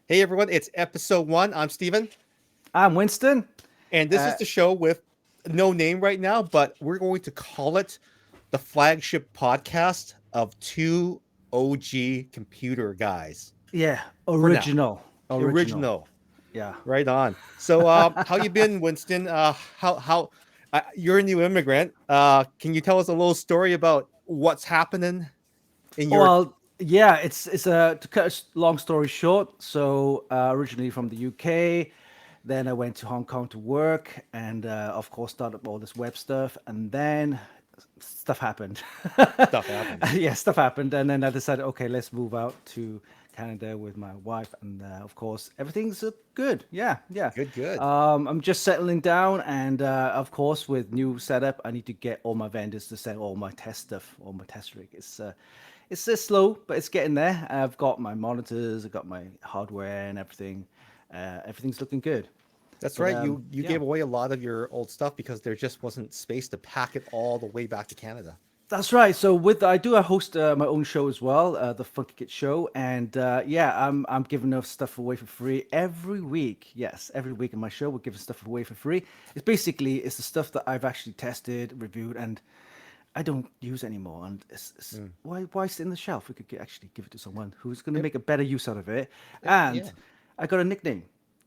Hey everyone, it's episode 1. I'm Steven, I'm Winston. and this is Uh, the show with no name right now, but we're going to call it the flagship podcast of two OG computer guys yeah, for now. original. Original, Yeah. right on. So, how you been, Winston? How you're a new immigrant? Can you tell us a little story about what's happening in your? Well, yeah. It's a to cut a long story short. So originally from the UK, then I went to Hong Kong to work, and of course started all this web stuff, and then stuff happened. Stuff happened? Yeah, stuff happened, and then I decided, okay, let's move out to Canada with my wife, and of course everything's good. Yeah, yeah. Good, good. I'm just settling down, and of course with new setup, I need to get all my vendors to send all my test stuff, all my test rig. It's slow, but it's getting there. I've got my monitors, I've got my hardware and everything. Everything's looking good. That's But right. You yeah. gave away a lot of your old stuff because there just wasn't space to pack it all the way back to Canada. That's right. So with I do I host my own show as well, the Funky Kit Show, and yeah, I'm giving enough stuff away for free every week. Yes, every week in my show we're giving stuff away for free. It's the stuff that I've actually tested, reviewed, and I don't use anymore. And Mm. why sit in the shelf? We could actually give it to someone who's going to Yep, make a better use out of it. yep, yeah. And I got a nickname.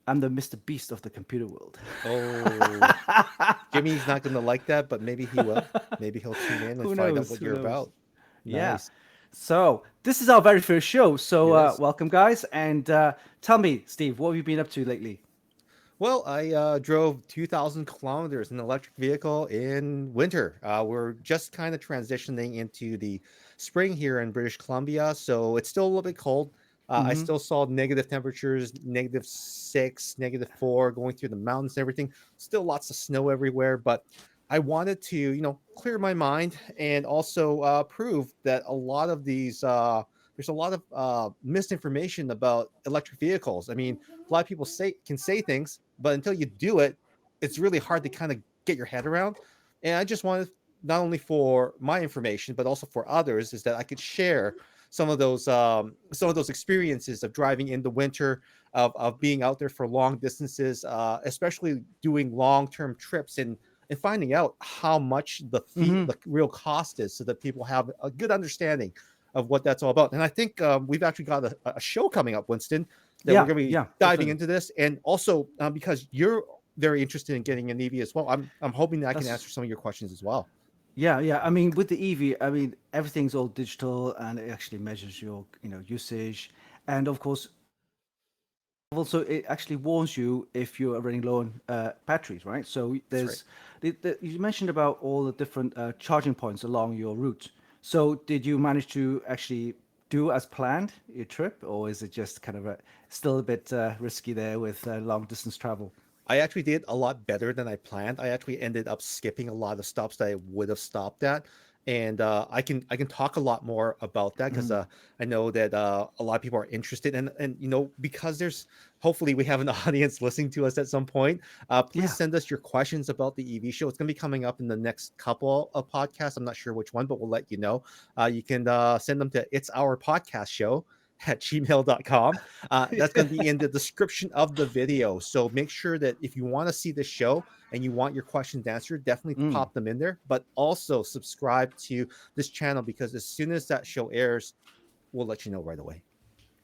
I'm the Mr. Beast of the computer world. Oh, Jimmy's not going to like that, but maybe he will. Maybe he'll tune in and Who find out knows? what Who you're knows? about. Yeah. Nice. So this is our very first show. So It is. welcome, guys, and tell me, Steve, what have you been up to lately? Well, I drove 2,000 kilometers in an electric vehicle in winter. We're just kind of transitioning into the spring here in British Columbia, so it's still a little bit cold. I Mm-hmm. still saw negative temperatures, -6, -4, going through the mountains and everything. Still lots of snow everywhere, but I wanted to, clear my mind and also prove that a lot of these, there's a lot of misinformation about electric vehicles. I mean, a lot of people say things, but until you do it, it's really hard to kind of get your head around. And I just wanted, not only for my information but also for others, is that I could share some of those experiences of driving in the winter, of being out there for long distances, especially doing long-term trips, and finding out how much Mm-hmm. the real cost is, so that people have a good understanding of what that's all about. And I think we've actually got a show coming up, Winston, that we're Yeah, going to be yeah, diving definitely. into this. And also, because you're very interested in getting an EV as well, I'm hoping that I can That's answer some of your questions as well. yeah, yeah. I mean, with the EV, I mean, everything's all digital, and it actually measures your, usage, and of course, also it actually warns you if you are running low on batteries, right? So That's right. you mentioned about all the different charging points along your route. So did you manage to actually do as planned your trip, or is it just kind of still a bit risky there with long distance travel? I actually did a lot better than I planned. I actually ended up skipping a lot of stops that I would have stopped at, and I can talk a lot more about that, because Mm. I know that a lot of people are interested, and because there's, hopefully we have an audience listening to us at some point. Please Yeah. send us your questions about the EV show. It's going to be coming up in the next couple of podcasts. I'm not sure which one, but we'll let you know. You can send them to It's Our Podcast Show at gmail.com. That's going to be in the description of the video. So make sure that if you want to see the show and you want your questions answered, definitely Mm. pop them in there. But also subscribe to this channel, because as soon as that show airs, we'll let you know right away.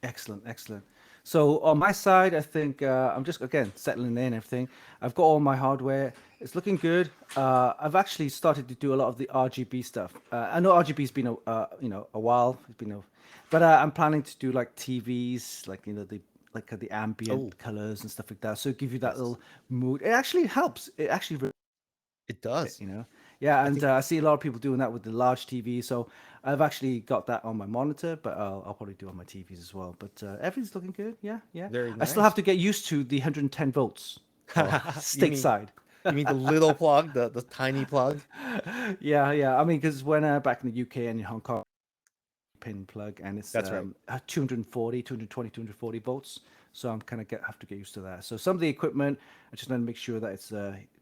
Excellent, excellent. So on my side, I think I'm just again settling in everything. I've got all my hardware. It's looking good. I've actually started to do a lot of the RGB stuff. I know RGB's been a while. It's been but I'm planning to do like TVs, like the Oh, ambient colors and stuff like that. So give you that yes, little mood. It actually helps. It actually it it, does. you know. Yeah, I and think I see a lot of people doing that with the large TV. So I've actually got that on my monitor, but I'll probably do on my TVs as well. But everything's looking good. Yeah, yeah. very I still have nice. to get used to the 110 volts you mean stateside. you mean the little plug, the tiny plug? Yeah, yeah. I mean, because when back in the UK and in Hong Kong, pin plug, and it's That's right. 240, 220, 240 volts. So I'm kind of have to get used to that. So some of the equipment, I just want to make sure that it's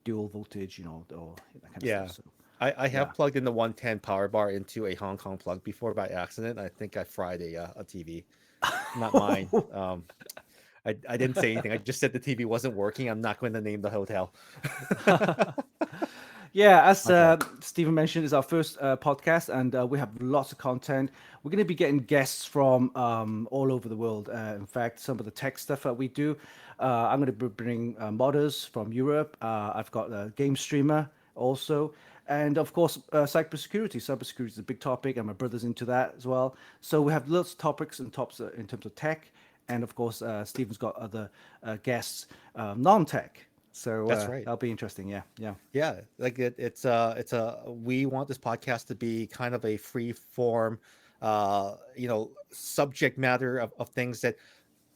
dual voltage, or that kind of stuff. Yeah. So I yeah. have plugged in the 110 power bar into a Hong Kong plug before by accident. I think I fried a TV, not mine. I didn't say anything. I just said the TV wasn't working. I'm not going to name the hotel. Yeah, as My bad. Stephen mentioned, it's our first podcast, and we have lots of content. We're going to be getting guests from all over the world. In fact, some of the tech stuff that we do, I'm going to bring modders from Europe. I've got a game streamer also, and of course, cybersecurity. Cybersecurity is a big topic, and my brother's into that as well. So we have lots of topics and tops in terms of tech, and of course, Stephen's got other guests, non-tech. So That's right. that'll be interesting. Yeah, yeah. Yeah, like it's a we want this podcast to be kind of a free form, subject matter of things that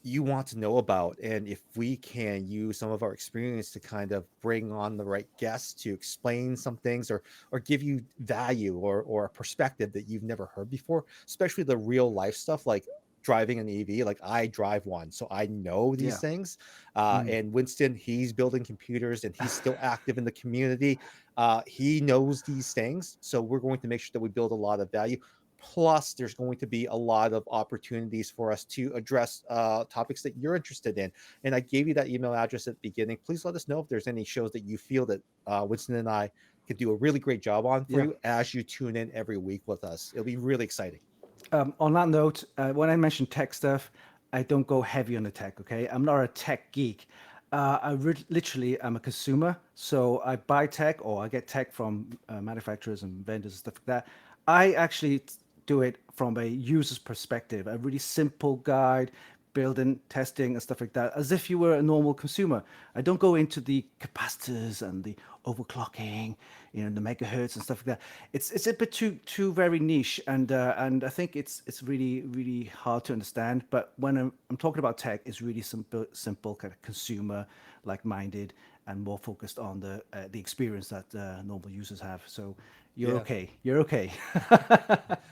you want to know about. And if we can use some of our experience to kind of bring on the right guests to explain some things, or give you value, or a perspective that you've never heard before, especially the real life stuff like driving an EV. Like, I drive one, so I know these Yeah. things. Mm. And Winston, he's building computers and he's still active in the community. He knows these things, so we're going to make sure that we build a lot of value. Plus, there's going to be a lot of opportunities for us to address topics that you're interested in. And I gave you that email address at the beginning. Please let us know if there's any shows that you feel that Winston and I could do a really great job on for Yeah. you as you tune in every week with us. It'll be really exciting. On that note, when I mention tech stuff, I don't go heavy on the tech. Okay, I'm not a tech geek. Literally am a consumer, so I buy tech or I get tech from manufacturers and vendors and stuff like that. I actually do it from a user's perspective, a really simple guide, building, testing, and stuff like that, as if you were a normal consumer. I don't go into the capacitors and the overclocking, the megahertz and stuff like that. It's a bit too very niche, and I think it's really hard to understand. But when I'm talking about tech, it's really simple kind of consumer like minded and more focused on the experience that normal users have. So you're Yeah. okay. You're okay.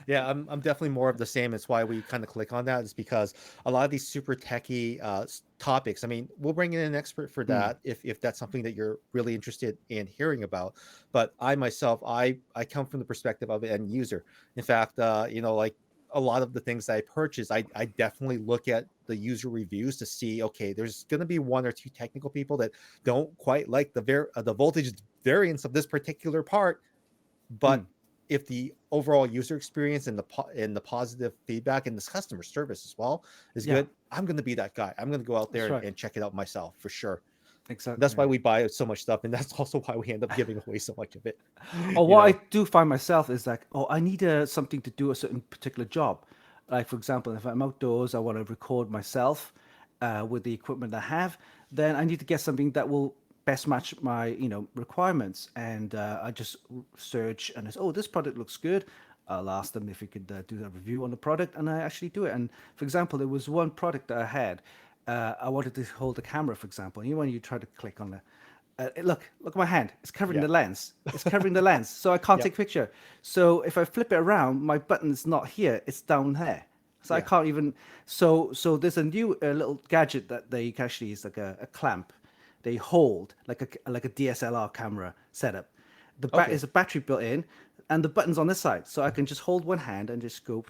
Yeah, I'm definitely more of the same. It's why we kind of click on that, is because a lot of these super techy topics. I mean, we'll bring in an expert for Mm, that if that's something that you're really interested in hearing about. But I myself, I come from the perspective of an end user. In fact, like a lot of the things that I purchase, I definitely look at the user reviews to see, okay, there's going to be one or two technical people that don't quite like the voltage variance of this particular part. But mm. if the overall user experience and the positive feedback and this customer service as well is Yeah, good, I'm going to be that guy. I'm going to go out there that's and, right. and check it out myself for sure. That's Exactly. why we buy so much stuff, and that's also why we end up giving away so much of it. Or you what I know. do find myself is like, oh, I need something to do a certain particular job. Like, for example, if I'm outdoors, I want to record myself with the equipment I have, then I need to get something that will best match my, requirements. And I just search and it's, oh, this product looks good. I'll ask them if we could do a review on the product, and I actually do it. And for example, there was one product that I had. I wanted to hold the camera, for example. When you try to click on the look at my hand. It's covering Yeah. the lens. It's covering the lens, so I can't Yep. take a picture. So if I flip it around, my button is not here. It's down there. So I Yeah. can't even. So there's a new little gadget that they can actually is like a clamp. They hold like a DSLR camera setup. Okay. Is a battery built in, and the button's on this side, so I can just hold one hand and just go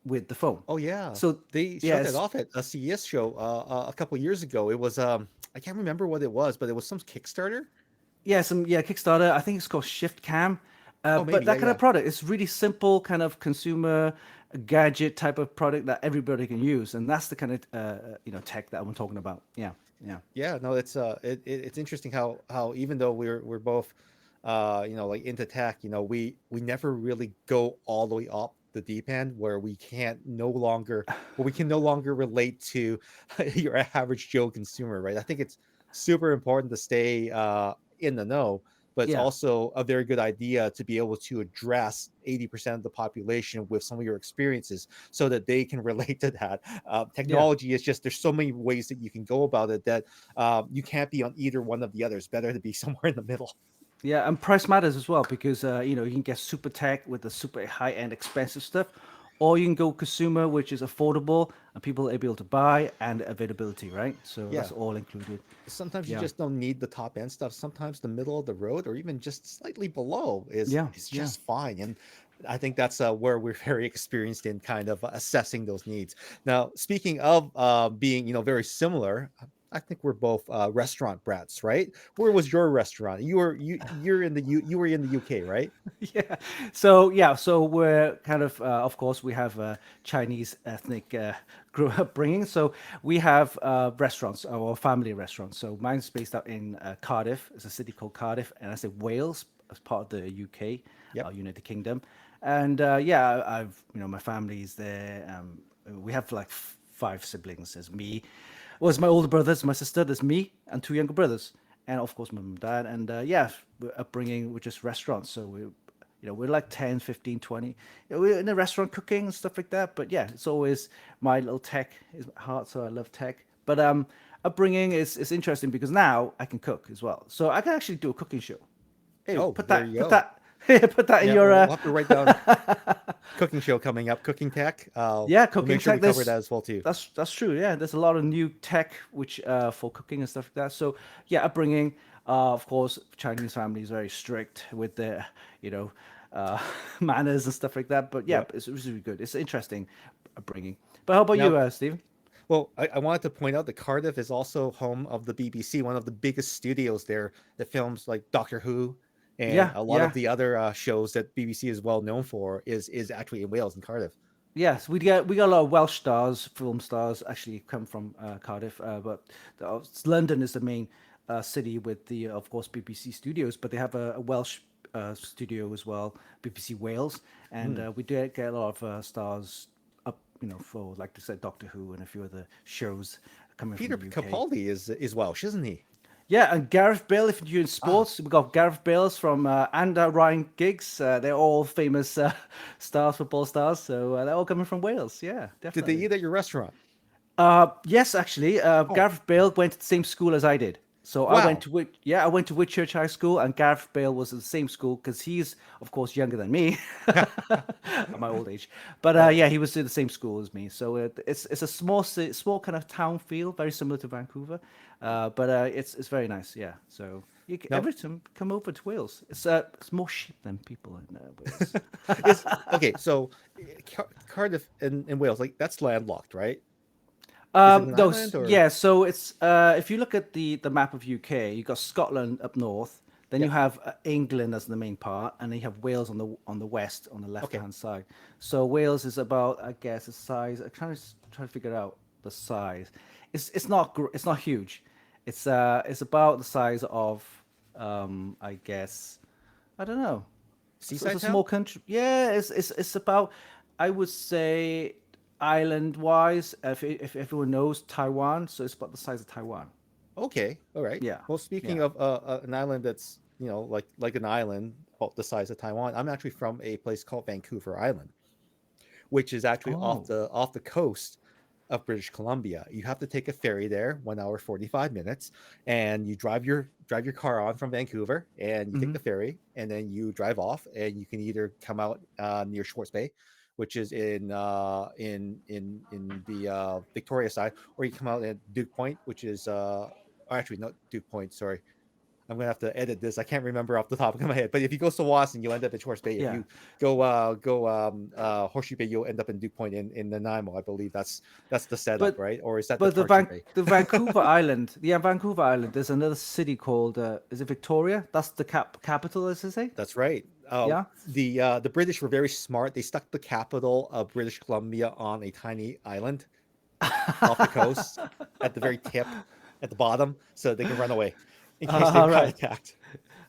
with the phone. Oh yeah. So They showed that yes, off at a CES show a couple years ago. It was I can't remember what it was, but it was some Kickstarter. Kickstarter. I think it's called Shift Cam. Oh, But maybe. Yeah, that kind of yeah. product is really simple, kind of consumer gadget type of product that everybody can use, and that's the kind of tech that I'm talking about. Yeah, yeah, Yeah, no, it's interesting how even though we're both like into tech, we never really go all the way up the deep end where we can no longer relate to your average Joe consumer, right? I think it's super important to stay in the know, but it's yeah, also a very good idea to be able to address 80% of the population with some of your experiences so that they can relate to that. yeah. Technology is just, there's so many ways that you can go about it that you can't be on either one of the others. Better to be somewhere in the middle. Yeah, and price matters as well because you can get super tech with the super high end expensive stuff, or you can go consumer, which is affordable and people are able to buy, and availability, right? So Yeah. that's all included. Sometimes you Yeah, just don't need the top end stuff. Sometimes the middle of the road or even just slightly below is yeah, is yeah. just fine. And I think that's where we're very experienced in kind of assessing those needs. Now, speaking of being, very similar, I think we're both restaurant brats, right? Where was your restaurant? You're in the you were in the UK, right? Yeah. So we're kind of course, we have Chinese ethnic upbringing. So we have restaurants, our family restaurants. So mine's based out in Cardiff. It's a city called Cardiff, and I say Wales as part of the UK, Yep. United Kingdom. And yeah, I've my family's there. We have like five siblings. There's me. Well, it's my older brothers, my sister. There's me and two younger brothers, and of course my mum and dad. And yeah, we're upbringing with just restaurants. So we're like 10, 15, 20. We're in a restaurant cooking and stuff like that. But yeah, it's always my little tech is my heart, so I love tech. But upbringing is interesting because now I can cook as well. So I can actually do a cooking show. Hey, Oh, put there that, you put go. that, put that in Yeah, your we'll have to write down cooking show coming up, cooking tech. yeah, We'll cooking make sure we tech. cover There's that as well too. that's true. Yeah, there's a lot of new tech which for cooking and stuff like that. So yeah, upbringing. Of course, Chinese family is very strict with their you know uh, manners and stuff like that. But yeah, Yep. it's really good. It's interesting upbringing. But how about Now, you, Steve? well, I wanted to point out that Cardiff is also home of the BBC, one of the biggest studios there that films like Doctor Who and Yeah, a lot of yeah. the other shows that BBC is well known for is actually in Wales and Cardiff. Yes, we got a lot of Welsh stars, film stars actually come from Cardiff, but London is the main city with the of course BBC studios, but they have a Welsh studio as well, BBC Wales, and Hmm. we do get a lot of stars up, for like I said, Doctor Who and a few other shows coming from Peter the UK. Capaldi is Welsh, isn't he? Yeah, and Gareth Bale, if you're in Ah, sports, we've got Gareth Bales from and Ryan Giggs. They're all famous stars, football stars. So they're all coming from Wales. Yeah, did they definitely. eat at your restaurant? Yes, actually, Oh, Gareth Bale went to the same school as I did. So wow. I went to Whitchurch High School, and Gareth Bale was at the same school because he's, of course, younger than me at my old age. But Oh, yeah, he was in the same school as me. So it's a small kind of town feel, very similar to Vancouver, but it's very nice. Yeah. So now every time come over to Wales, it's more sheep than people in Wales. is okay. So Cardiff in Wales, like that's landlocked, right? Is it an No, island or yeah. So it's if you look at the map of UK, you got Scotland up north, then you yep? have England as the main part, and then you have Wales on the west on the left Okay, hand side. So Wales is about, I guess, the size. I'm trying to figure out the size. It's not huge. It's about the size of I guess, I don't know. It's seaside a town. small country. Yeah, it's about, I would say, island wise. If everyone knows Taiwan, so it's about the size of Taiwan. Okay, all right. Yeah, Well, speaking yeah. of an island that's like an island about the size of Taiwan, I'm actually from a place called Vancouver Island, which is actually Oh. off the coast of British Columbia. You have to take a ferry there, 1 hour 45 minutes, and you drive your car on from Vancouver, and you take Hmm. the ferry, and then you drive off, and you can either come out near Schwartz Bay, which is in the Victoria side, or you come out at Duke Point, which is or actually not Duke Point, sorry. I'm gonna have to edit this. I can't remember off the top of my head. But if you go to Wasson, you end up at Schwartz Bay. If Yeah. you go Horseshoe Bay, you'll end up in Duke Point in Nanaimo. I believe that's the setup, But right? Or is that but departure bay? The Vancouver Island, yeah, Vancouver Island. There's another city called is it Victoria? That's the capital, as they say. That's right. Yeah. The British were very smart. They stuck the capital of British Columbia on a tiny island off the coast at the very tip, at the bottom, so they can run away in case they All got right. attacked.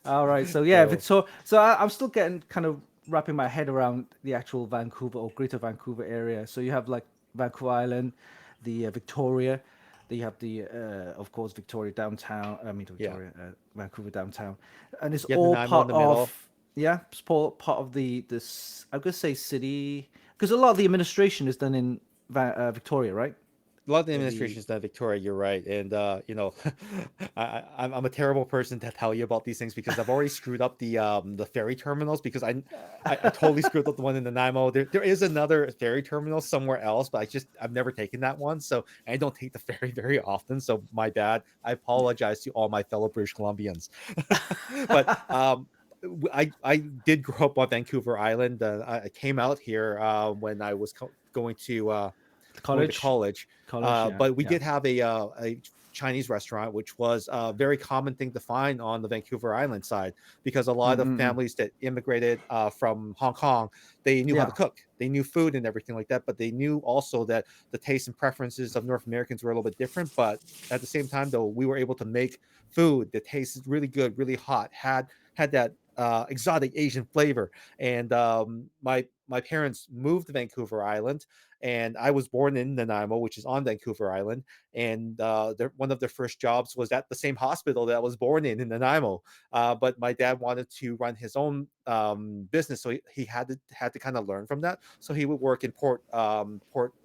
All right. So yeah, So Victoria. So I'm still getting kind of wrapping my head around the actual Vancouver or Greater Vancouver area. So you have like Vancouver Island, the Victoria. Then you have the, of course, Victoria downtown. I mean, yeah, Victoria, Vancouver downtown, and it's you have all Nanaimo in part the middle. of, yeah, it's part of the this. I'm gonna say city because a lot of the administration is done in Victoria, right? A lot of the The administration is done Victoria. You're right, and I'm a terrible person to tell you about these things because I've already screwed up the ferry terminals because I totally screwed up the one in the Nanaimo. There is another ferry terminal somewhere else, but I've never taken that one, so I don't take the ferry very often. So my bad. I apologize to all my fellow British Columbians, but I did grow up on Vancouver Island. I came out here when I was going to going to College, college. college, yeah, But we yeah, did have a Chinese restaurant, which was a very common thing to find on the Vancouver Island side, because a lot of mm-mm-mm. families that immigrated from Hong Kong, they knew how to Yeah, cook, they knew food and everything like that, but they knew also that the tastes and preferences of North Americans were a little bit different. But at the same time, though, we were able to make food that tasted really good, really hot, had that exotic Asian flavor. And my parents moved to Vancouver Island, and I was born in Nanaimo, which is on Vancouver Island. And one of their first jobs was at the same hospital that I was born in Nanaimo. But my dad wanted to run his own business, so he had to kind of learn from that. So he would work in Port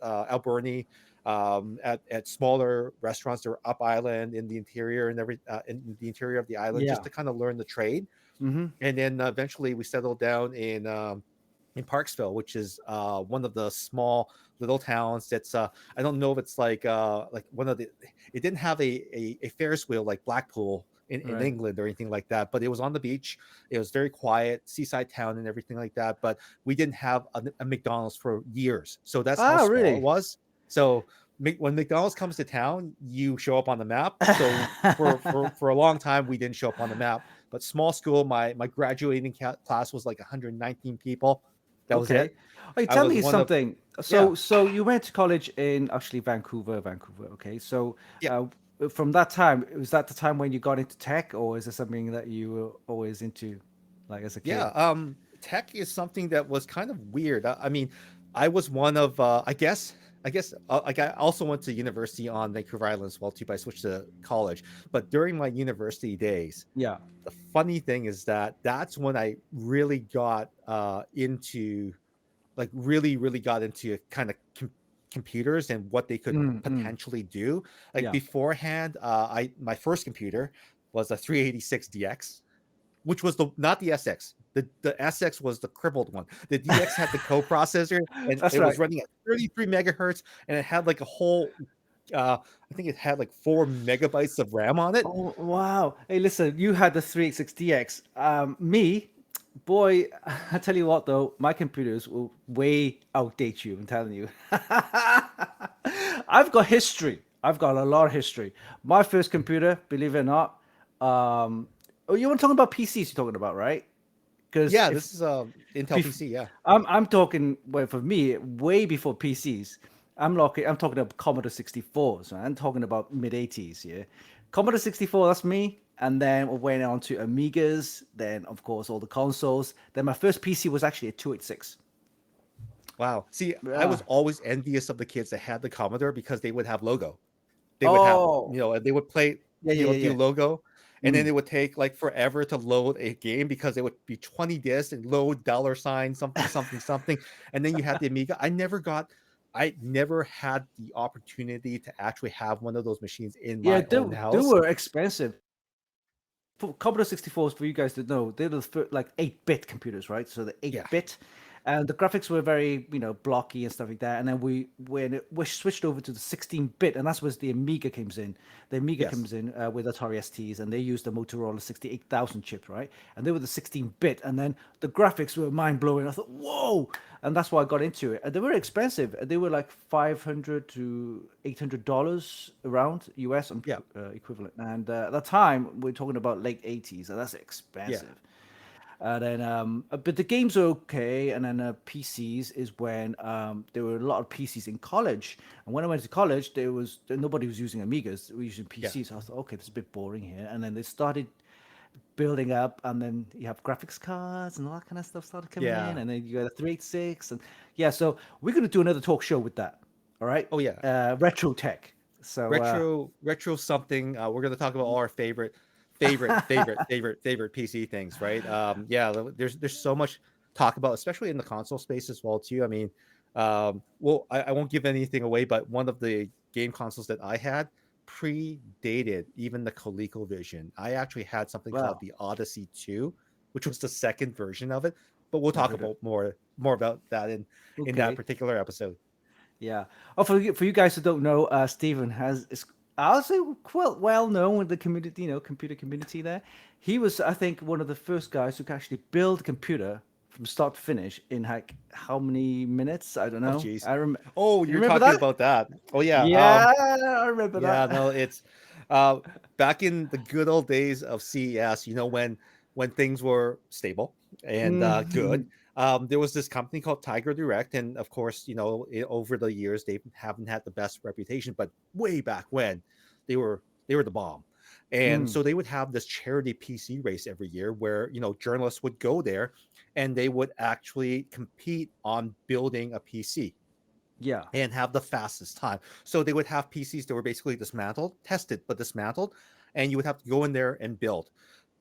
Alberni, at smaller restaurants that were up island in the interior and in the interior of the island, just yeah. to kind of learn the trade. Mm-hmm. And then eventually we settled down in Parksville, which is one of the small little towns. That's I don't know if it's like one of the. It didn't have a Ferris wheel like Blackpool in Right. England or anything like that, but it was on the beach. It was very quiet, seaside town, and everything like that. But we didn't have a McDonald's for years, so that's how Ah, small it really? was. So when McDonald's comes to town, you show up on the map. So for a long time, we didn't show up on the map. But small school, my graduating class was like 119 people. That was Okay. it. Oh, I tell was me one of something. yeah, So you went to college in actually Vancouver, Vancouver. Okay. So yeah, uh, from that time, was that the time when you got into tech, or is it something that you were always into, like as a yeah. kid? Tech is something that was kind of weird. I mean, I was one of like I also went to university on Vancouver Island as well too. But I switched to college. But during my university days, Yeah. the funny thing is that that's when I really got into like really got into kind of computers and what they could Mm-mm. potentially do. Like Yeah. beforehand, I my first computer was a 386DX, which was the not the SX. The SX was the crippled one. The DX had the coprocessor, and That's it was right. running at 33 megahertz, and it had like a whole I think it had like 4 megabytes of RAM on it. Oh wow! Hey, listen, you had the 360X. Me, boy, I tell you what though, my computers will way outdate you. I'm telling you. I've got history. I've got a lot of history. My first computer, believe it or not, oh, you want talking about PCs? You're talking about, right? Because Yeah, if this is Intel bef- PC. Yeah, I'm talking well, for me way before PCs. I'm talking about Commodore 64s. I'm talking about mid 80s. Yeah, Commodore 64. That's me. And then we went on to Amigas. Then of course all the consoles. Then my first PC was actually a 286. wow. See, I Yeah. was always envious of the kids that had the Commodore because they would have logo. They would have, Oh. they would play, Yeah. Yeah. do Yeah. logo, Yeah. and then Mm. it would take like forever to load a game because it would be 20 discs and load dollar sign something something something, and then you had the Amiga. I never had the opportunity to actually have one of those machines in Yeah. my They, own they house. were expensive. For Commodore 64s, for you guys to know, they're the like 8-bit computers, right? So the Yeah. 8-bit, and the graphics were very, blocky and stuff like that. And then we switched over to the 16-bit, and that's where the Amiga comes in. The Amiga Yes. comes in with Atari STs, and they used the Motorola 68,000 chip, right? And they were the 16-bit, and then the graphics were mind blowing. I thought, whoa! And that's why I got into it. And they were expensive. They were like $500 to $800 around US Yeah. equivalent. And at the time, we're talking about late 80s, and that's Yeah. expensive. Then, but the games are okay. And then PCs is when there were a lot of PCs in college. And when I went to college, nobody was using Amigas. We were using Yeah. PCs. I thought, okay, this is a bit boring here. And then they started building up, and then you have graphics cards and all that kind of stuff started coming in, Yeah. and then you got a 386, and yeah. So we're gonna do another talk show with that. All right, Oh yeah. retro tech. So Retro something. We're going to talk about all our favorite PC things, right? Yeah, there's so much talk about, especially in the console space as well too. I mean, well, I won't give anything away, but one of the game consoles that I had predated even the ColecoVision. I actually had something called wow, the Odyssey 2, which was the second version of it. But we'll never talk heard of. about more about that in that Okay, particular episode. yeah. Oh, for you guys who don't know, Stephen has is I'll say quite well known with the community, computer community there. He was, I think, one of the first guys who could actually build a computer from start to finish in like how many minutes? I don't Oh, know. geez. I remember. Oh, You you're remember talking that? about that. Oh, yeah. Yeah, I remember Yeah, that. no, it's uh back in the good old days of CES, when things were stable and good. Mhm. There was this company called Tiger Direct, and of course, over the years they haven't had the best reputation, but way back when they were the bomb. And Mm, so they would have this charity PC race every year where, journalists would go there and they would actually compete on building a PC yeah. and have the fastest time. So they would have PCs that were basically dismantled, tested, but dismantled, and you would have to go in there and build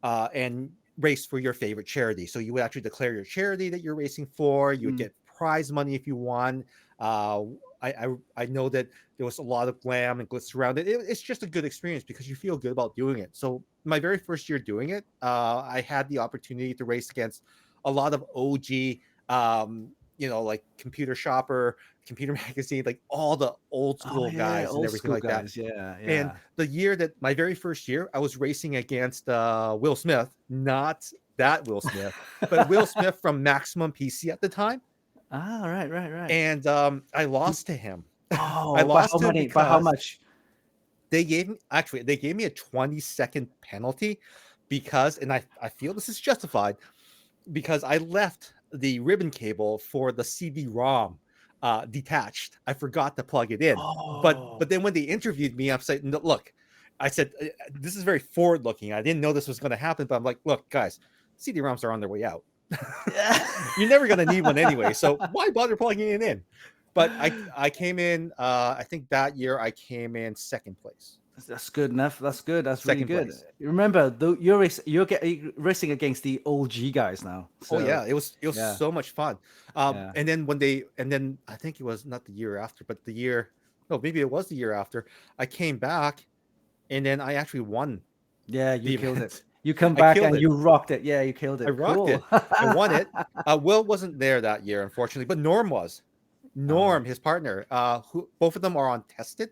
and race for your favorite charity. So you would actually declare your charity that you're racing for. You would Mm. get prize money if you won. Uh, I know that there was a lot of glam and glitz around it. It's just a good experience because you feel good about doing it. So my very first year doing it, I had the opportunity to race against a lot of OG, like Computer Shopper, Computer Magazine, like all the old Oh school yeah, guys and old everything school like that. guys. Yeah, And yeah. the year that my very first year, I was racing against Will Smith, not that Will Smith, but Will Smith from Maximum PC at the time. Ah, right, right, right. And I lost to him. I Oh, by how lost to him many? By how because much? they gave me a 20-second penalty because, and I feel this is justified, because I left the ribbon cable for the CD-ROM detached. I forgot to plug it in. But Oh. but then when they interviewed me, I'm saying, "No, look," I said, "This is very forward-looking. I didn't know this was going to happen, but I'm like, look, guys, CD-ROMs are on their way out. You're never going to need one anyway, so why bother plugging it in?" But I came in. I think that year I came in second place. That's good enough. That's good. That's really Second good. place. Remember, though, you're racing against the old G guys now. Oh So yeah, it was yeah, so much fun. yeah, And then I think it was not the year after, but the year, no, maybe it was the year after. I came back and then I actually won yeah. You the killed it. event. You come I back killed and it. you rocked it. Yeah, you killed I it. rocked Cool. it. I won it. Will wasn't there that year, unfortunately, but Norm was. All right. Norm, his partner, who both of them are on Tested,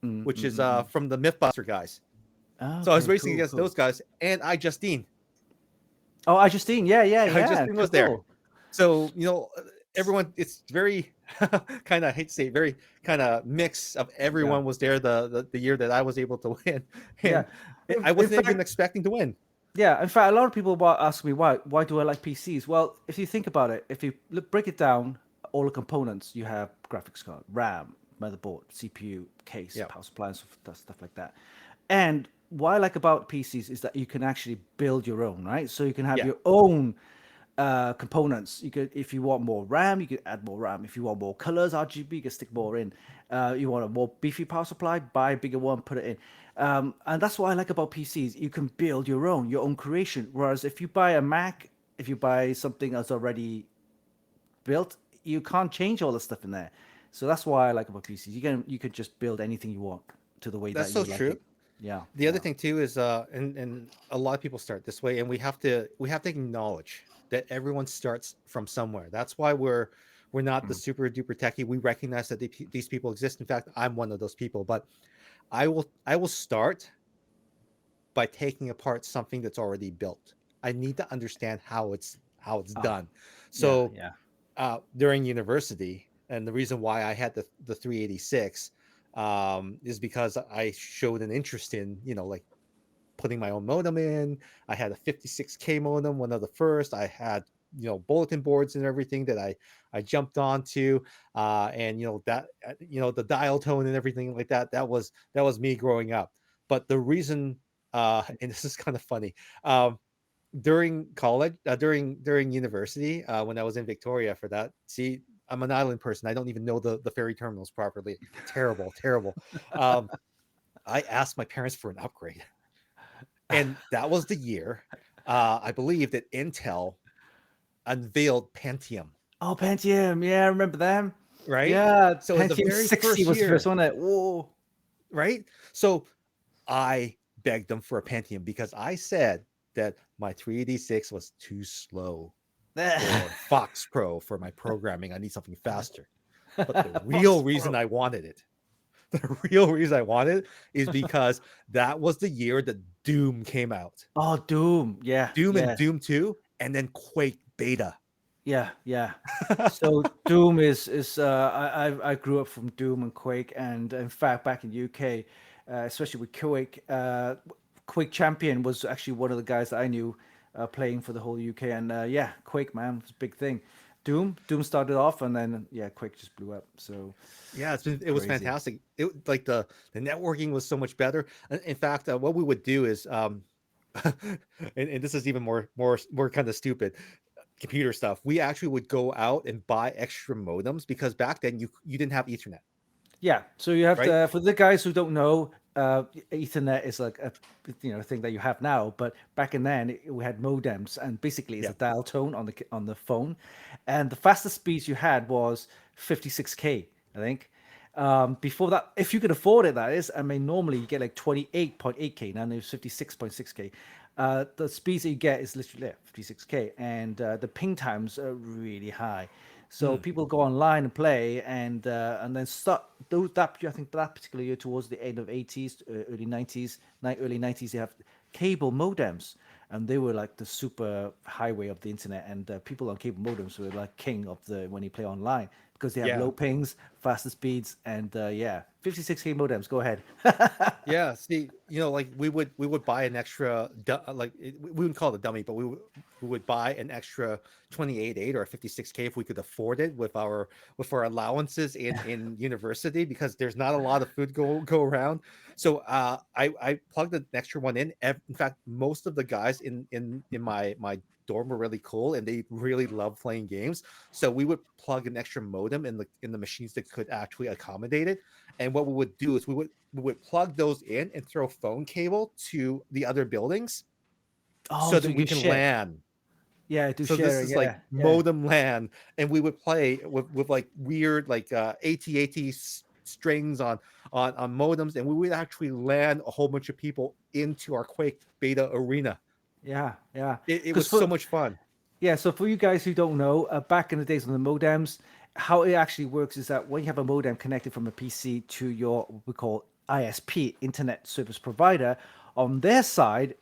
Mm, which mm, is mm, mm. from the MythBuster guys. So I was Okay. racing Cool. against Cool. those guys, and Justine. Oh, I Justine. Yeah, yeah, yeah. Justine was there. Cool. So everyone, it's very kind of, I hate to say it, very kind of mix of Yeah, everyone was there the year that I was able to win, yeah. and I In wasn't even fact, expecting to win. yeah. In fact, a lot of people ask me why do I like PCs? Well, if you think about it, if you break it down, all the components you have: graphics card, RAM, motherboard, CPU, case, Yeah, power supply, and stuff like that. And what I like about PCs is that you can actually build your own, right? So you can have yeah, your own components. You could, if you want more RAM, you could add more RAM. If you want more colors, RGB, you can stick more in. You want a more beefy power supply, buy a bigger one, put it in. And that's what I like about PCs. You can build your own creation. Whereas if you buy a Mac, if you buy something that's already built, you can't change all the stuff in there. So that's why I like about PCs. You can just build anything you want to the way that's that so you like true. it. Yeah, The other yeah. thing too is, and a lot of people start this way, and we have to acknowledge that everyone starts from somewhere. That's why we're not the Mm. super duper techie. We recognize that these people exist. In fact, I'm one of those people. But I will start by taking apart something that's already built. I need to understand how it's Oh, done. yeah, So yeah. during university, and the reason why I had the 386 is because I showed an interest in, like putting my own modem in. I had a 56K modem, one of the first. I had, bulletin boards and everything that I jumped onto, and the dial tone and everything like that. That was me growing up. But the reason, and this is kind of funny, during college, during university, when I was in Victoria for that. See, I'm an island person. I don't even know the ferry terminals properly. Terrible, terrible. Um, I asked my parents for an upgrade, and that was the year, I believe, that Intel unveiled Pentium, Oh, Pentium. Yeah, I remember them. right? Yeah, So in the Pentium very 60 first was the first year, one that, whoa. right? So I begged them for a Pentium because I said that my 386 was too slow for Fox Pro for my programming. I need something faster. But the real Fox reason Pro. I wanted it The real reason I want it is because that was the year that Doom came out. Oh, Doom. Yeah, Doom and yeah, Doom 2, and then Quake beta. yeah, yeah. So Doom is I grew up from Doom and Quake, and in fact, back in UK, especially with Quake, Quake Champion was actually one of the guys that I knew playing for the whole UK, and yeah, Quake, man, was a big thing. Doom started off, and then yeah, Quake just blew up. So Yeah, it was crazy. fantastic. It like the networking was so much better. In fact, what we would do is and this is even more kind of stupid computer stuff. We actually would go out and buy extra modems because back then you didn't have Ethernet, Yeah, so you have right? to, for the guys who don't know, Ethernet is like a thing that you have now, but back in then we had modems, and basically it's Yeah. a dial tone on the phone, and the fastest speeds you had was 56K, I think. Before that, if you could afford it, that is. I mean, normally you get like 28.8K, now there's 56.6K. The speeds that you get is literally 56K, and the ping times are really high. So Mm, people go online and play, and then start those that I think that particular year towards the end of 80s, early 90s, early 90s, they have cable modems, and they were like the super highway of the internet, and people on cable modems were like king of the when you play online because they have yeah. low pings, faster speeds, and yeah, 56K modems. Go ahead. Yeah, see, like we would buy an extra like we wouldn't call it a dummy, but we would buy an extra 28.8 or 56K if we could afford it with our allowances in university because there's not a lot of food go around. So I plugged an extra one in. In fact, most of the guys in my dorm were really cool and they really love playing games. So we would plug an extra modem in the machines that could actually accommodate it. And what we would do is we would plug those in and throw phone cable to the other buildings Oh, so so that you we do can share. LAN. Yeah, do So this sharing. is like Yeah, yeah. modem LAN, and we would play with like weird like AT strings on modems, and we would actually LAN a whole bunch of people into our Quake beta arena. Yeah, yeah. It Because was so for much fun. Yeah, so for you guys who don't know, back in the days on the modems, how it actually works is that when you have a modem connected from a PC to your what we call ISP, Internet Service Provider, on their side,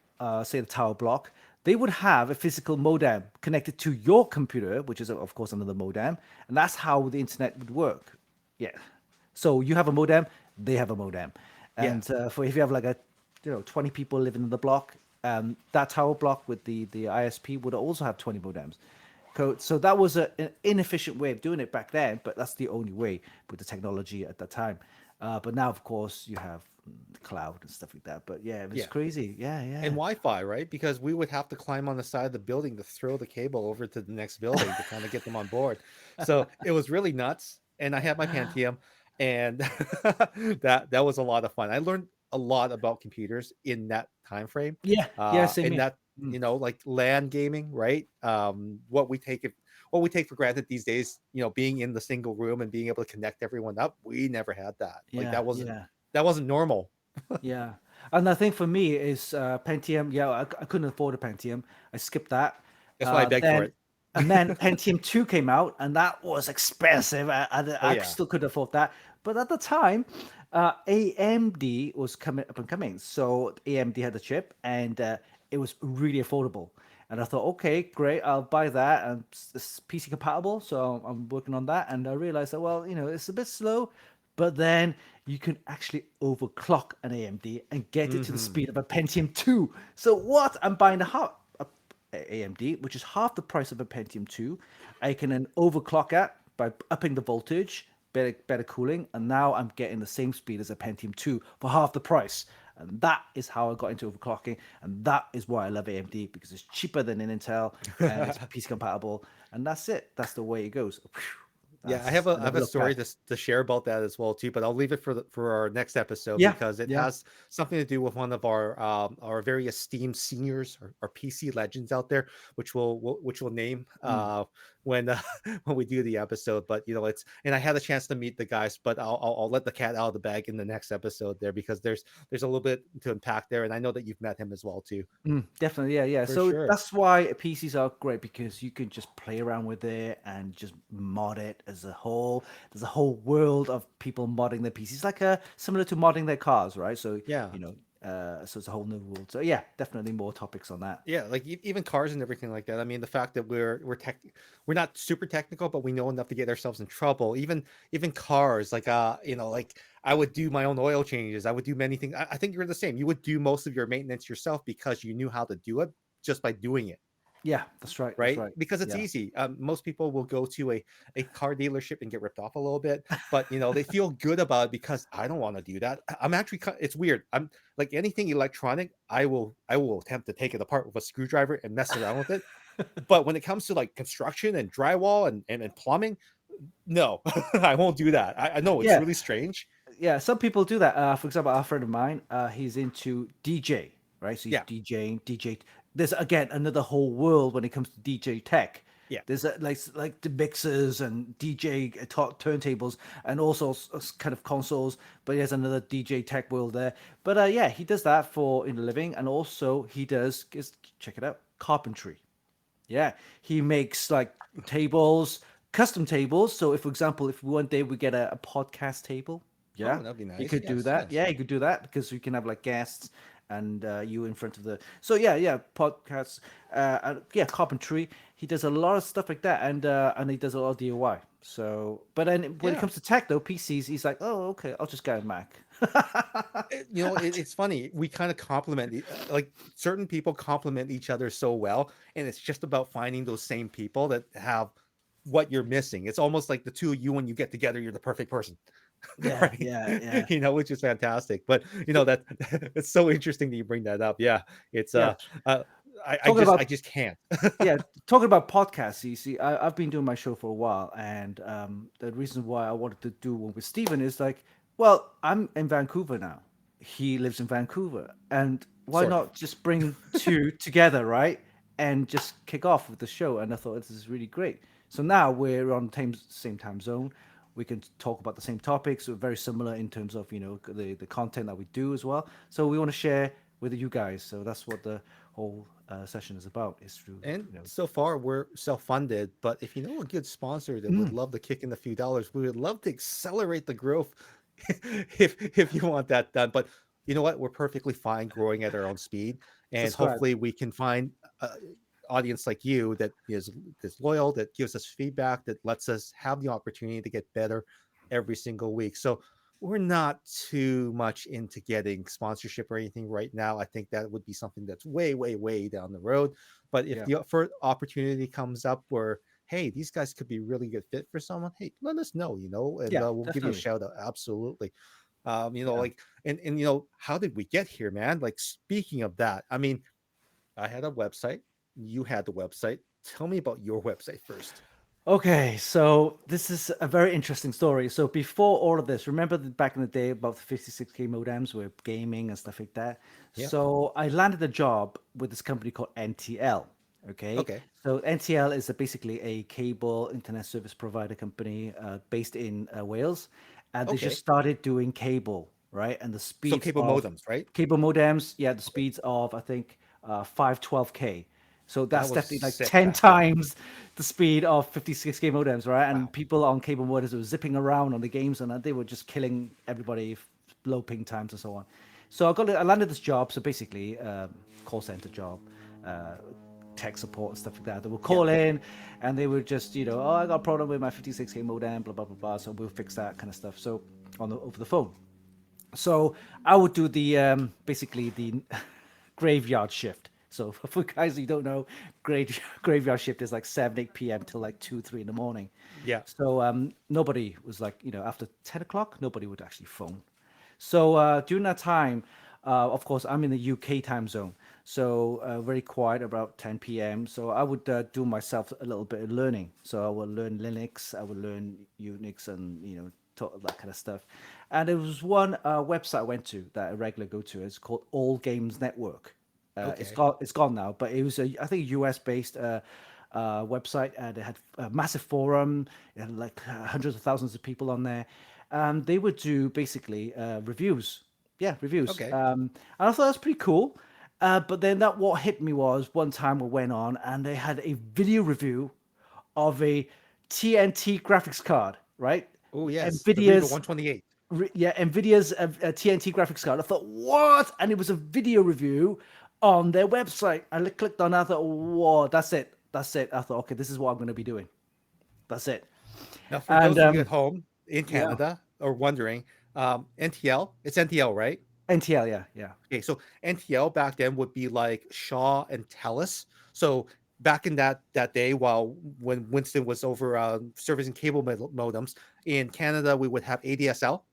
say the tower block, they would have a physical modem connected to your computer, which is of course another modem, and that's how the internet would work. Yeah. So you have a modem, they have a modem, Yeah, and for if you have like a 20 people living in the block, that tower block with the ISP would also have 20 modems. So that was an inefficient way of doing it back then, but that's the only way with the technology at that time. But now, of course, you have the cloud and stuff like that. But yeah, it was yeah. crazy. Yeah, And yeah. Wi-Fi, right? Because we would have to climb on the side of the building to throw the cable over to the next building to kind of get them on board. So it was really nuts. And I had my Pentium, and that was a lot of fun. I learned a lot about computers in that time frame. Yeah, yeah, same And here. that Mm. like LAN gaming, right? What we take for granted these days, being in the single room and being able to connect everyone up, we never had that. Like Yeah, yeah. that wasn't normal. Yeah, and I think for me is Pentium. Yeah, I couldn't afford a Pentium. I skipped that. That's why I begged for Then it. and then Pentium 2 came out, and that was expensive. Oh I yeah. still couldn't afford that. But at the time, AMD was coming up and coming. So AMD had the chip, and it was really affordable. And I thought, okay, great, I'll buy that. And it's PC compatible, so I'm working on that. And I realized that, well, it's a bit slow, but then you can actually overclock an AMD and get it to the Hmm. speed of a Pentium 2. So what? I'm buying a AMD, which is half the price of a Pentium 2. I can then overclock it by upping the voltage, better cooling, and now I'm getting the same speed as a Pentium 2 for half the price. And that is how I got into overclocking, and that is why I love AMD because it's cheaper than an Intel and it's PC compatible, and that's it. That's the way it goes. Yeah, I have I a I have never a look story back. to share about that as well too, but I'll leave it for our next episode Yeah, because it yeah. has something to do with one of our very esteemed seniors or PC legends out there, which we'll name Mm. when when we do the episode. But it's and I had a chance to meet the guys, but I'll let the cat out of the bag in the next episode there because there's a little bit to unpack there, and I know that you've met him as well too, Definitely, yeah, yeah. for So sure. that's why PCs are great because you can just play around with it and just mod it as there's a whole world of people modding their PCs, like similar to modding their cars, right? So Yeah. you know, so it's a whole new world. So yeah, definitely more topics on that. Yeah, like even cars and everything like that. I mean, the fact that we're not super technical, but we know enough to get ourselves in trouble. Even cars, like like I would do my own oil changes. I would do many things. I think you're the same. You would do most of your maintenance yourself because you knew how to do it just by doing it, Yeah, that's right. That's right? right. Because it's Yeah. easy. Most people will go to a car dealership and get ripped off a little bit, but they feel good about it because I don't want to do that. I'm actually it's weird. I'm like anything electronic, I will attempt to take it apart with a screwdriver and mess around with it. But when it comes to like construction and drywall and plumbing, no, I won't do that. I know it's Yeah, really strange. yeah. Some people do that. For example, a friend of mine, he's into DJ, right? So he's Yeah, DJing, DJ. There's again another whole world when it comes to DJ tech. yeah, There's like the mixers and DJ turntables and also kind of consoles. But there's another DJ tech world there. But yeah, he does that for in a living, and also he does just check it out, carpentry. Yeah, he makes like tables, custom tables. So, if, for example, if one day we get a podcast table, oh, yeah, that'd be he nice. could do Yes, that. yes. Yeah, he could do that because we can have like guests and you in front of the. So yeah, yeah, podcasts. Yeah, carpentry. He does a lot of stuff like that, and he does a lot of DIY. So, but then when it Yeah. comes to tech though, PCs, he's like, oh, okay, I'll just get a Mac. It's funny. We kind of complement like certain people complement each other so well, and it's just about finding those same people that have what you're missing. It's almost like the two of you when you get together, you're the perfect person, Yeah, right? yeah, yeah. Which is fantastic. But So, that it's so interesting that you bring that up. Yeah, it's yeah, uh talking I about just can't. yeah, talking about podcasts, you see, I've been doing my show for a while, and the reason why I wanted to do one with Steven is like, well, I'm in Vancouver now. He lives in Vancouver, and why Sort of. not just bring two together, right? And just kick off with the show. And I thought this is really great. So now we're on the same time zone. We can talk about the same topics. We're very similar in terms of the content that we do as well. So we want to share with you guys. So that's what the whole session is about. Is through And you know. so far, we're self-funded. But if you know a good sponsor that would Mm, love to kick in a few dollars, we would love to accelerate the growth if you want that done. But you know what? We're perfectly fine growing at our own speed, and subscribe. hopefully, we can find audience like you that is loyal, that gives us feedback, that lets us have the opportunity to get better every single week. So we're not too much into getting sponsorship or anything right now. I think that would be something that's way, way, way down the road. But if Yeah, the first opportunity comes up where, hey, these guys could be really good fit for someone, hey, let us know, and yeah, we'll give you a definitely. shout out. Absolutely. Yeah. Like, and how did we get here, man? Like, speaking of that, I mean, I had a website, you had the website. Tell me about your website first. Okay, so this is a very interesting story. So before all of this, remember back in the day about the 56K modems were gaming and stuff like that. Yeah. So I landed a job with this company called NTL. Okay, Okay. so NTL is basically a cable internet service provider company based in Wales, and they just Okay. started doing cable, right? And the So speeds cable of modems, right? cable modems, yeah, the Okay. speeds of I think 512K. So That that's was definitely like sick 10 back then. times the speed of 56K modems, right? And Wow. people on cable modems were zipping around on the games and they were just killing everybody, low ping times and so on. So I landed this job. So basically, call center job, uh, tech support and stuff like that. They would Yeah. call in and they would just, oh, I got a problem with my 56K modem, blah, blah, blah, blah. So we'll fix that kind of stuff. So over the phone. So I would do the basically the graveyard shift. So for guys who don't know, graveyard shift is like 7, 8 p.m. till like 2, 3 in the morning. Yeah. So nobody was like, after 10 o'clock, nobody would actually phone. So during that time, of course, I'm in the UK time zone. So very quiet about 10 p.m. So I would do myself a little bit of learning. So I would learn Linux, I would learn Unix and, that kind of stuff. And there was one website I went to that I regularly go to. It's called All Games Network. Okay. It's gone now, but it was I think a US based website, and it had a massive forum. It had like hundreds of thousands of people on there. They would do basically reviews. Yeah, reviews. Okay. And I thought that's pretty cool. But then what hit me was one time I went on and they had a video review of a TNT graphics card, right? Oh yes, the Reva Nvidia's 128. yeah, Nvidia's TNT graphics card. I thought, what? And it was a video review on their website. I clicked on it. I thought, whoa, that's it. That's it. I thought, okay, this is what I'm going to be doing. That's it. Now, for And those of you at home in yeah, Canada or wondering, NTL, it's NTL, right? NTL, yeah, yeah. Okay, so NTL back then would be like Shaw and Telus. So back in that day, while when Winston was over servicing cable modems in Canada, we would have ADSL,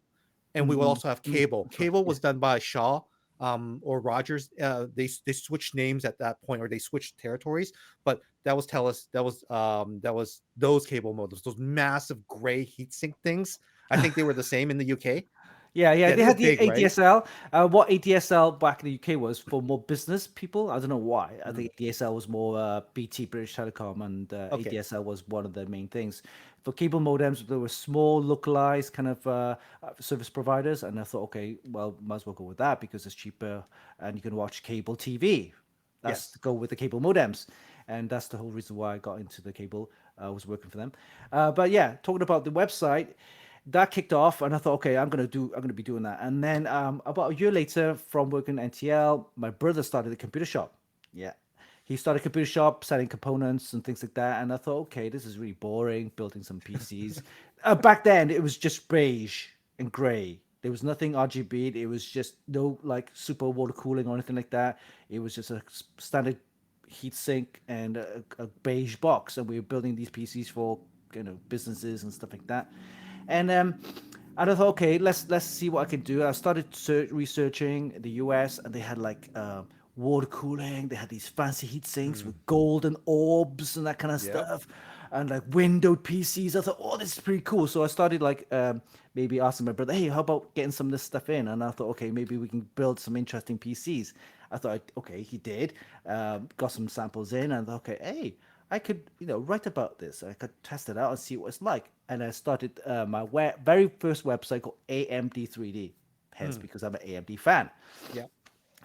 and we would Mm-hmm. also have Mm, cable. that's right. Cable Yeah. was done by Shaw or Rogers. They switched names at that point, or they switched territories. But that was Telus. That was those cable modems, those massive gray heatsink things. I think they were the same in the UK. Yeah, yeah, Yeah, they they were had the big, right? ADSL. What ADSL back in the UK was for more business people. I don't know why. I Mm, think ADSL was more BT, British Telecom, and okay. ADSL was one of the main things. For cable modems, there were small, localized kind of service providers, and I thought, okay, well, might as well go with that because it's cheaper and you can watch cable TV. That's to Yes. go with the cable modems, and that's the whole reason why I got into the cable. I was working for them, but yeah, talking about the website, that kicked off, and I thought, okay, I'm gonna be doing that. And then about a year later, from working at NTL, my brother started a computer shop. Yeah, he started a computer shop selling components and things like that. And I thought, okay, this is really boring, building some PCs. Back then, it was just beige and gray. There was nothing RGB. It was just no like super water cooling or anything like that. It was just a standard heatsink and a beige box, and we were building these PCs for businesses and stuff like that. And and I thought, okay, let's see what I can do. I started researching the US, and they had like water cooling. They had these fancy heat sinks with Mm, golden orbs and that kind of yep. stuff, and like windowed PCs. I thought, oh, this is pretty cool. So I started like maybe asking my brother, hey, how about getting some of this stuff in? And I thought, okay, maybe we can build some interesting PCs. I thought, okay, he did. Got some samples in, and okay, hey, I could, write about this. I could test it out and see what it's like. And I started my very first website called AMD 3D, hence Mm, because I'm an AMD fan. yep.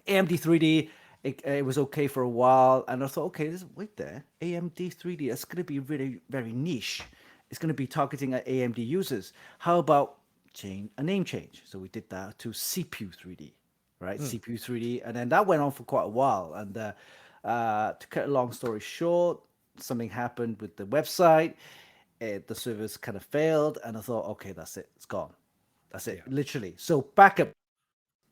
AMD 3D, it was okay for a while, and I thought, okay, wait there, AMD 3D, that's going to be really very niche. It's going to be targeting at AMD users. How about a name change? So we did that to CPU 3D, right? Mm, CPU 3D, and then that went on for quite a while. And to cut a long story short, something happened with the website. The servers kind of failed, and I thought, okay, that's it, it's gone. That's it, yeah. literally. So backup,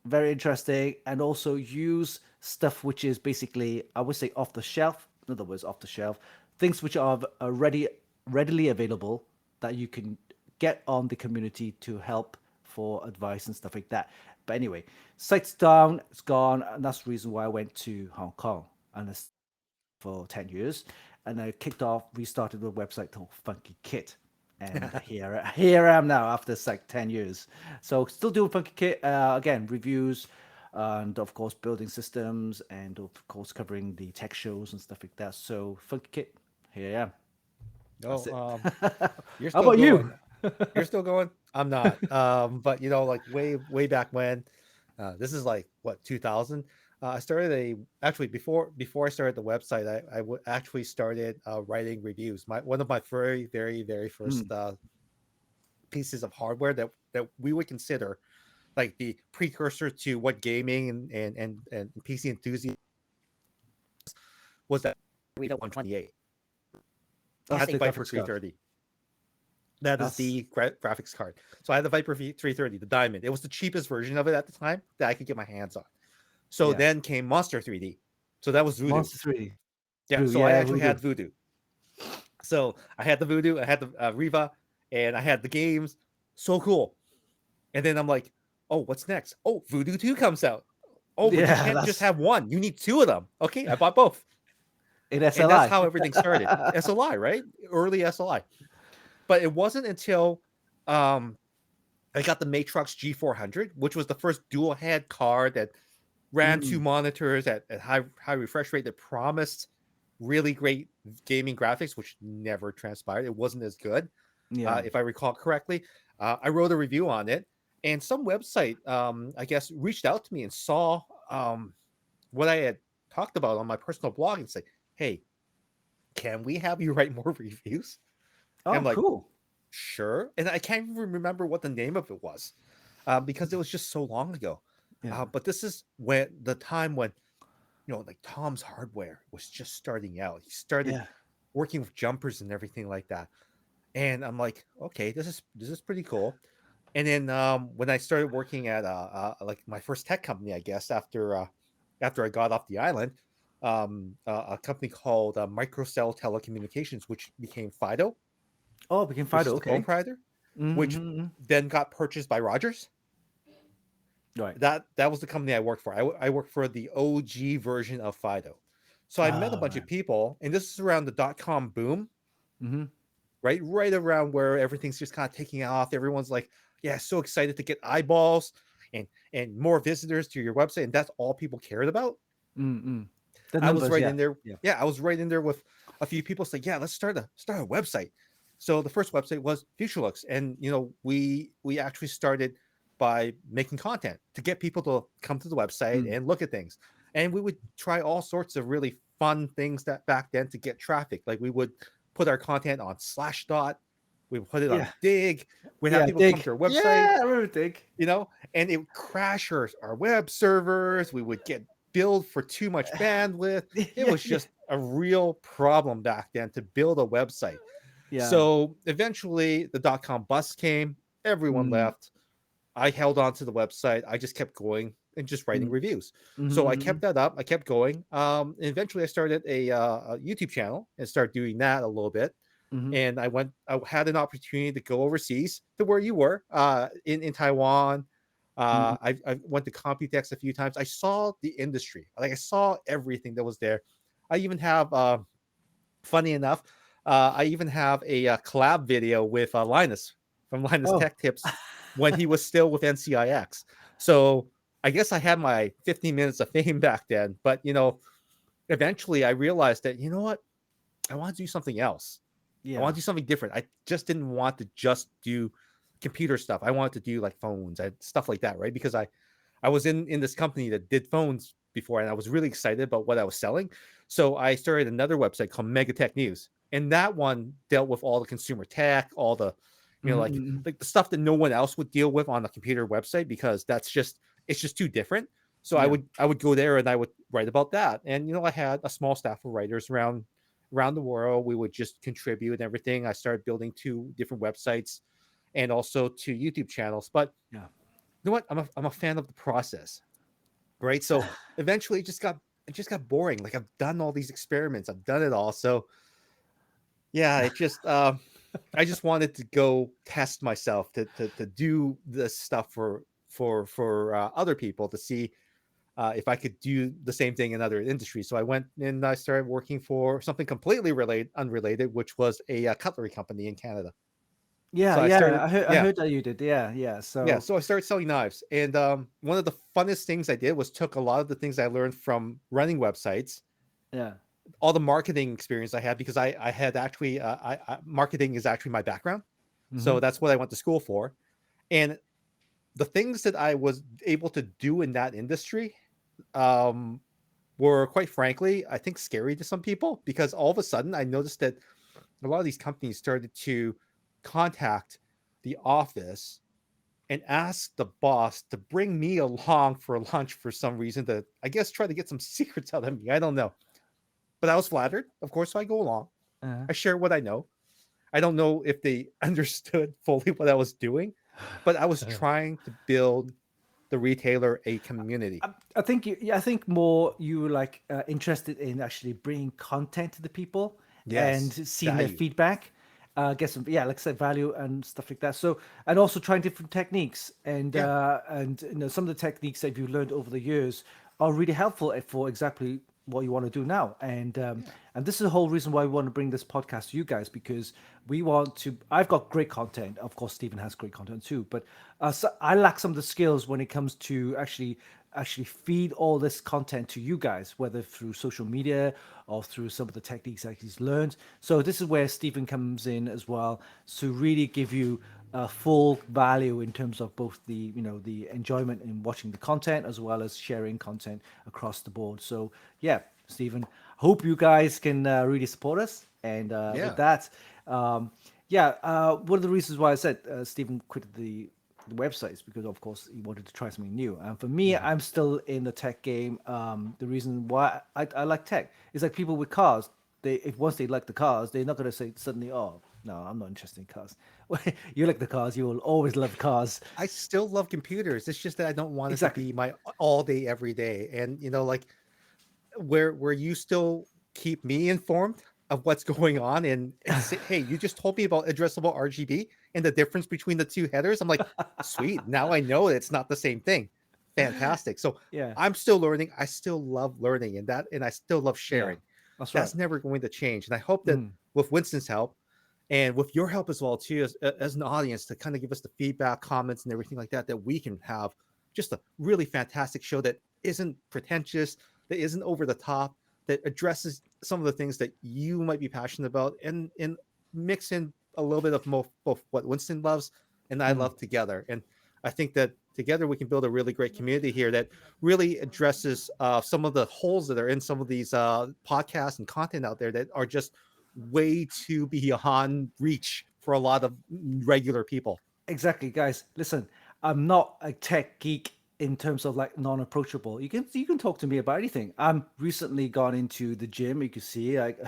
very interesting, and also use stuff which is basically, I would say, off the shelf. In other words, off the shelf, things which are readily available that you can get on the community to help for advice and stuff like that. But anyway, site's down, it's gone, and that's the reason why I went to Hong Kong and it's for 10 years. And I kicked off, restarted the website called Funky Kit. And here I am now after like 10 years. So still doing Funky Kit, again, reviews, and of course building systems, and of course covering the tech shows and stuff like that. So Funky Kit, here I am. That's No, it. you're How still about you? going. You're still going. I'm not. But like way back when, this is like what 2000. I started actually before I started the website, actually started writing reviews. My one of my very Mm, first pieces of hardware that we would consider like the precursor to what gaming and PC enthusiasts was that Rita 128. I that's had the the Viper graphics card. 330. That is That's the graphics card. So I had the Viper 330, the Diamond. It was the cheapest version of it at the time that I could get my hands on. So yeah. then came Monster 3D. So that was Voodoo. Monster 3D. Yeah. Voodoo, So I yeah, actually Voodoo. had Voodoo. So I had the Voodoo, I had the Riva, and I had the games. So cool. And then I'm like, oh, what's next? Oh, Voodoo 2 comes out. Oh, but you Yeah, can't just that's have one. You need two of them. Okay, I bought both. in And that's SLI. how everything started. SLI, right? Early SLI. But it wasn't until um, I got the Matrox G400, which was the first dual head card that ran two Mm, monitors at high refresh rate that promised really great gaming graphics, which never transpired. It wasn't as good, yeah. if I recall correctly. I wrote a review on it, and some website, I guess, reached out to me and saw what I had talked about on my personal blog and say, "Hey, can we have you write more reviews?" And Oh, I'm like, cool. sure. And I can't even remember what the name of it was, because it was just so long ago. Yeah. But this is when the time when, like Tom's Hardware was just starting out. He started Yeah. working with jumpers and everything like that. And I'm like, okay, this is pretty cool. And then when I started working at like my first tech company, I guess after I got off the island, a company called Microcell Telecommunications, which became Fido, Oh, we can which find it. is the phone Okay. provider, which Mm-hmm. then got purchased by Rogers. Right. That was the company I worked for. I worked for the OG version of Fido. So I met a Oh, bunch of right. people, and this is around the .com boom, Mm-hmm. right around where everything's just kind of taking off. Everyone's like, yeah, so excited to get eyeballs and more visitors to your website, and that's all people cared about. Mm-hmm. The I was numbers, right yeah. in there. Yeah. Yeah, I was right in there with a few people saying, yeah, let's start a website. So the first website was FutureLooks, and we actually started by making content to get people to come to the website Mm. and look at things. And we would try all sorts of really fun things that back then to get traffic. Like we would put our content on Slashdot, we would put it on Yeah. Dig, we'd have Yeah. people come Dig. to our website, Yeah. I remember Dig. and it would crash our web servers. We would get billed for too much bandwidth. It Yeah. was Yeah. just a real problem back then to build a website. Yeah. So eventually the .com bust came, everyone Mm. left. I held on to the website. I just kept going and just writing Mm. reviews. So I Mm-hmm. kept that up. I kept going. And eventually I started a YouTube channel and started doing that a little bit. Mm-hmm. And I had an opportunity to go overseas to where you were, in Taiwan. Mm-hmm. I went to Computex a few times. I saw the industry, like I saw everything that was there. I even have, funny enough, I even have a collab video with Linus from Linus Oh. Tech Tips when he was still with NCIX. So I guess I had my 15 minutes of fame back then. But eventually I realized that, you know what, I want to do something else. I Yeah. want to do something different. I just didn't want to just do computer stuff. I wanted to do like phones and stuff like that, right? Because I was in this company that did phones before, and I was really excited about what I was selling. So I started another website called Megatech News, and that one dealt with all the consumer tech, all the like Mm-hmm. the stuff that no one else would deal with on a computer website, because it's just too different. So Yeah. I would go there and I would write about that. And I had a small staff of writers around the world. We would just contribute and everything. I started building two different websites and also two YouTube channels. But Yeah. you know what? I'm a fan of the process, right? So eventually it just got boring. Like I've done all these experiments, I've done it all. So yeah, I just wanted to go test myself to do this stuff for other people to see if I could do the same thing in other industries. So I went and I started working for something completely unrelated, which was a cutlery company in Canada. Yeah. So I Yeah. started, I yeah, heard that you did. Yeah. Yeah. yeah. So. So I started selling knives, and one of the funnest things I did was took a lot of the things I learned from running websites, Yeah. all the marketing experience I had, because I had actually, marketing is actually my background, Mm-hmm. so that's what I went to school for, and the things that I was able to do in that industry, um, were, quite frankly, I think, scary to some people, because all of a sudden I noticed that a lot of these companies started to contact the office and ask the boss to bring me along for lunch for some reason, to, I guess, try to get some secrets out of me. I don't know. But I was flattered, of course, so I go along. Uh, I share what I know. I don't know if they understood fully what I was doing, but I was trying to build the retailer a community. I think you. Yeah, I think more you were like interested in actually bringing content to the people and Yes, seeing their value. feedback. Get some, yeah, like I said, value and stuff like that. So, and also trying different techniques Yeah, and some of the techniques that you've learned over the years are really helpful for exactly what you want to do now. yeah, And this is the whole reason why we want to bring this podcast to you guys, because we want to. I've got great content. Of course, Stephen has great content too, but so I lack some of the skills when it comes to actually feed all this content to you guys, whether through social media or through some of the techniques that he's learned. So this is where Stephen comes in as well, to really give you full value in terms of both the the enjoyment in watching the content as well as sharing content across the board. So yeah, Stephen, hope you guys can really support us. And with yeah. that, um, Yeah, one of the reasons why I said Stephen quitted the website is because, of course, he wanted to try something new. And for me, Mhm. I'm still in the tech game. The reason why I like tech is like people with cars. They if once they like the cars, they're not going to say suddenly, "Oh, no, I'm not interested in cars." You like the cars, you will always love cars. I still love computers. It's just that I don't want it to Exactly. be my all day, every day. And like where you still keep me informed of what's going on, and say, hey, you just told me about addressable RGB and the difference between the two headers. I'm like, sweet. Now I know it's not the same thing. Fantastic. So Yeah. I'm still learning. I still love learning, and I still love Yeah. sharing. That's right. That's never going to change. And I hope that Mm. with Winston's help and with your help as well too, as an audience, to kind of give us the feedback, comments, and everything like that, that we can have just a really fantastic show that isn't pretentious, that isn't over the top, that addresses some of the things that you might be passionate about, and mix in a little bit of both what Winston loves and I Mm. love together. And I think that together we can build a really great community here that really addresses some of the holes that are in some of these podcasts and content out there that are just way too beyond reach for a lot of regular people. Exactly, guys. Listen, I'm not a tech geek in terms of like non-approachable. You can talk to me about anything. I'm recently gone into the gym. You can see like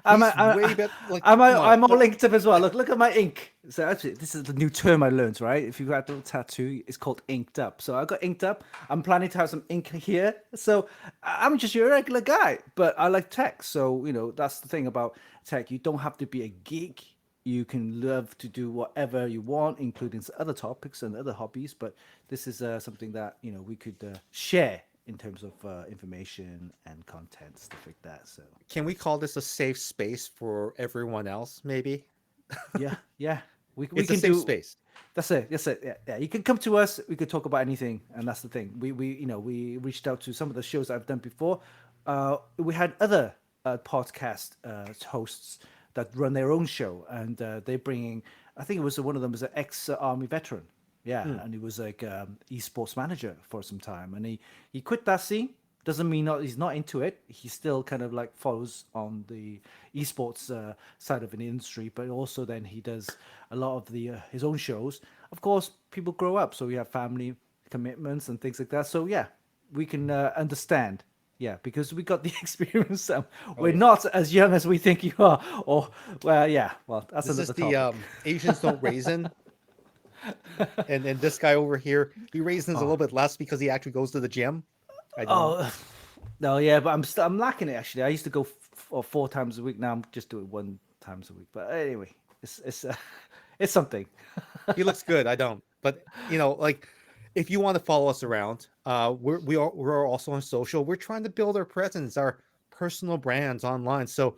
I'm He's way I, better. Like, come on, I'm all linked up as well. Look at my ink. So actually, this is the new term I learned. Right, if you got a little tattoo, it's called inked up. So I got inked up. I'm planning to have some ink here. So I'm just your regular guy, but I like tech. So that's the thing about tech. You don't have to be a geek. You can love to do whatever you want, including other topics and other hobbies. But this is something that we could share in terms of information and content, stuff like that. So can we call this a safe space for everyone else? Maybe yeah, yeah, we it's a can safe do. space. That's it. That's it. Yeah, yeah. You can come to us. We could talk about anything, and that's the thing. We reached out to some of the shows I've done before. We had other podcast hosts that run their own show, and they're bringing. I think it was one of them was an ex army veteran. Yeah, Mm. and he was like esports manager for some time, and he quit that scene. Doesn't mean he's not into it. He still kind of like follows on the esports side of an industry, but also then he does a lot of the his own shows. Of course, people grow up, so we have family commitments and things like that. So yeah, we can understand. Yeah, because we got the experience. Oh We're yeah. not as young as we think you are. Or well, yeah. Well, that's This is another the topic. Asians don't raisin, and this guy over here, he raisins a Oh, little bit less because he actually goes to the gym. I don't. oh, no, yeah, but I'm lacking it actually. I used to go 4 times a week. Now I'm just doing 1 times a week. But anyway, it's it's something. He looks good. I don't. But like, if you want to follow us around, we're also on social. We're trying to build our presence, our personal brands online. So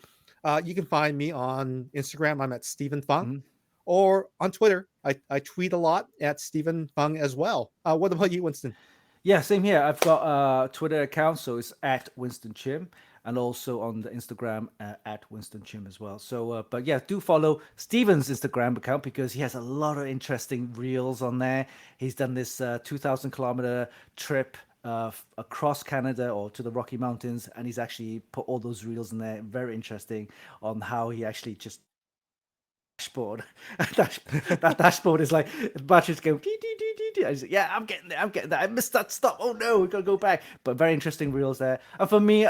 you can find me on Instagram. I'm at Stephen Fung, Mhm. or on Twitter. I tweet a lot at Stephen Fung as well. What about you, Winston? Yeah, same here. I've got a Twitter account, so it's at Winston Chim, and also on the Instagram at Winston Chim as well. So, but yeah, do follow Steven's Instagram account because he has a lot of interesting reels on there. He's done this 2,000 kilometer trip across Canada or to the Rocky Mountains, and he's actually put all those reels in there. Very interesting on how he actually just dashboard. That dashboard is like the batteries go. Dee, dee, dee, dee, dee. I was like, yeah, I'm getting there. I'm getting there. I missed that stop. Oh no, we gotta go back. But very interesting reels there. And for me,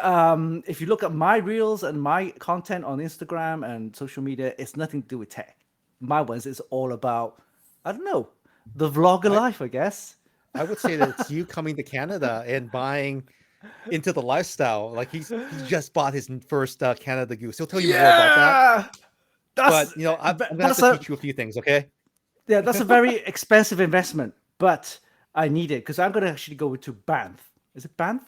if you look at my reels and my content on Instagram and social media, it's nothing to do with tech. My ones is all about I don't know the vlogger I life, I guess. I would say that it's you coming to Canada and buying into the lifestyle. Like he's just bought his first Canada Goose. He'll tell you more about that. Yeah, But that's I'm gonna have that's to a teach you a few things. Okay. yeah, that's a very expensive investment, but I need it because I'm gonna actually go to Banff. Is it Banff?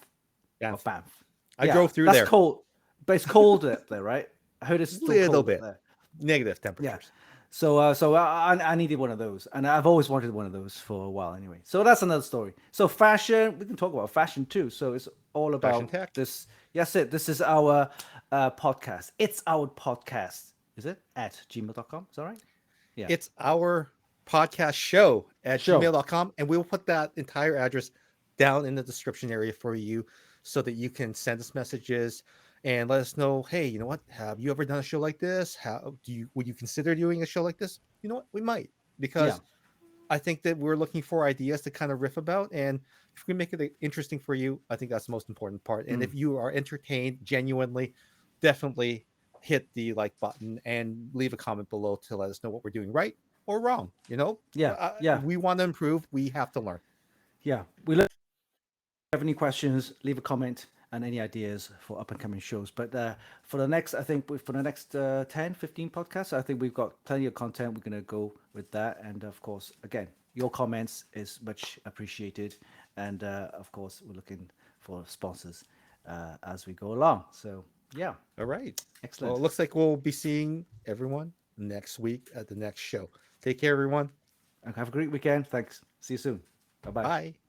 Yeah. Or Banff? I Yeah, drove through that's there. cold, but it's cold up there, right? I heard it's still Little cold up bit there. negative Yeah. temperatures. So I needed one of those, and I've always wanted one of those for a while anyway. So that's another story. So fashion, we can talk about fashion too. So it's all Fashion about tech. this. Yes, it. This is our podcast. It's our podcast. Is it at gmail.com? Is that right? Yeah. It's our podcast show at Show. gmail.com, and we'll put that entire address down in the description area for you so that you can send us messages and let us know. Hey, you know what? Have you ever done a show like this? How do you would you consider doing a show like this? You know what? We might, Yeah. because I think that we're looking for ideas to kind of riff about, and if we make it interesting for you, I think that's the most important part. And if Mm. you are entertained genuinely, definitely hit the like button and leave a comment below to let us know what we're doing right or wrong. Yeah. Yeah. We want to improve. We have to learn. Yeah. We look. Have any questions, leave a comment and any ideas for up and coming shows. But for the next, I think for the next 10, 15 podcasts, I think we've got plenty of content. We're going to go with that. And of course, again, your comments is much appreciated. And of course, we're looking for sponsors as we go along. So, yeah, All right. Well, excellent. it looks like we'll be seeing everyone next week at the next show. Take care, everyone. And have a great weekend. Thanks. See you soon. Bye bye. Bye.